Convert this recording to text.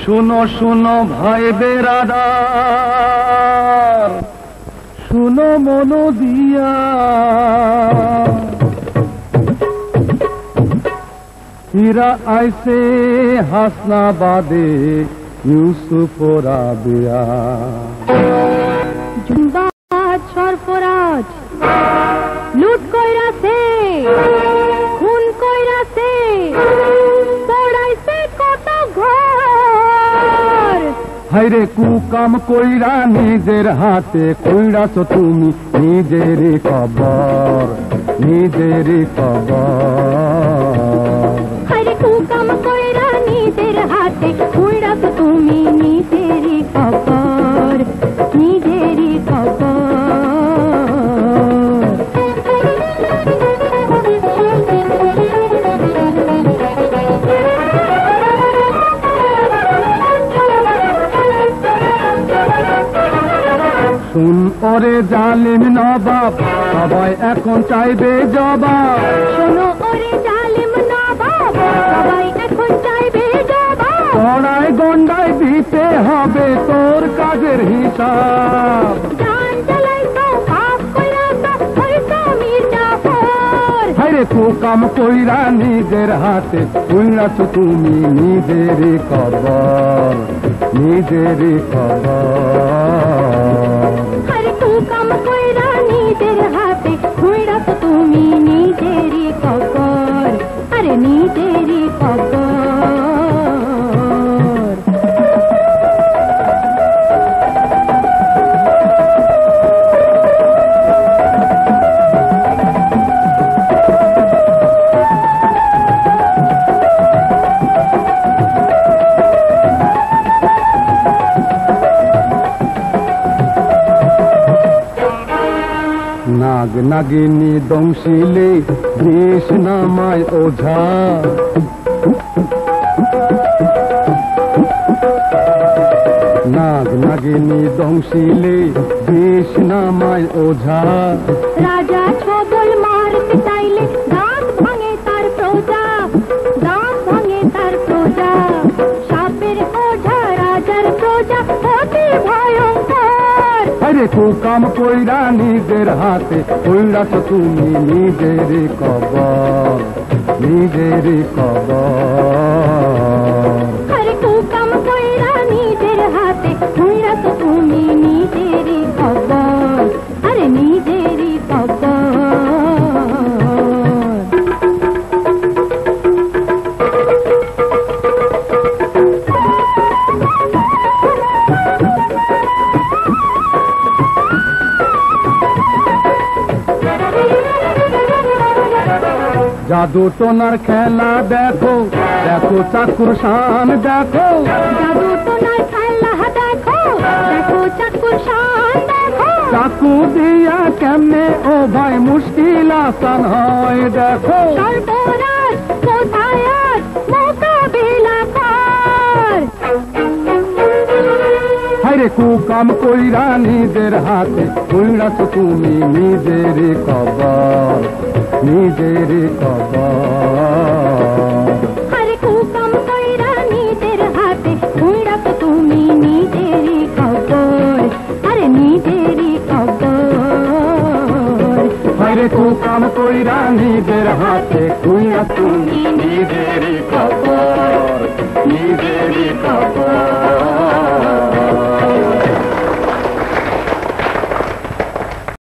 শুনো শুনো ভাই বেরাদার, শুনো মন দিয়া, হীরা আইসে হাসনাবাদে ইউসুফ রাবিয়া। জুম্বাদ সরফরাজ লুট কইরাছে, খুন কইরাছে, পড়াইছে কত ঘর। হাইরে কুকাম কইরা নিজের হাতে কইরাছো তুমি নিজেরই খবর, নিজেরই খবর। হাইরে কুকাম কইরা নিজের হাতে কইরাছো তুমি নিজেরই খবর, নিজেরই খবর। শুন ওরে জালিম নবাব, সবাই এখন চাইবে জবাব। শোনো ওরে জালিম নবাব, সবাই এখন চাইবে জবাব। গড়ায় গন্ডায় দিতে হবে তোর কাজের হিসাব। জান জ্বালাইছো, পাপ কইরাছো, হইছো মির্জাফর। হাইরে কুকাম কইরা নিজের হাতে কইরাছো তুমি নিজেরই খবর, নিজেরই খবর। আরে কুকাম কইরা নিজের হাতে কইরাছো তুমি নিজেরই খবর, আরে নিজেরই খবর। নাগ নাগিনী দংশিলে বিষ নামায় ওঝা। নাগ নাগিনী দংশিলে বিষ নামায় ওঝা। রাজা ছবল মারতে চাইলে দাঁত ভাঙে তার প্রজা, দাঁত ভাঙে তার প্রজা। সাপের ওঝা রাজার প্রজা অতি ভয়ঙ্কর। আরে কুকাম কইরা নিজের হাতে কইরাছো তুমি নিজেরই খবর, নিজেরই খবর। আরে কুকাম কইরা নিজের হাতে কইরাছো তুমি নিজেরই খবর, আরে নিজেরই খবর। জাদু টোনার খেলা দেখো, দেখো চাকুর শান দেখো। জাদু টোনার খেলা দেখো, দেখো চাকুর শান দেখো। চাকু দিয়া কেমনে ও ভাই মুশকিল আসান হয় দেখো। সর্বনাশ কোথায় আজ মোকাবিলা কর। হাইরে কুকাম কইরা নিজের হাতে কইরাছো তুমি নিজেরই খবর, নিজেরই খবর। আরে কুকাম কইরা নিজের হাতে কইরাছো তুমি নিজেরই খবর, আরে নিজেরই খবর। হাইরে কুকাম কইরা নিজের হাতে কইরাছো তুমি নিজেরই খবর।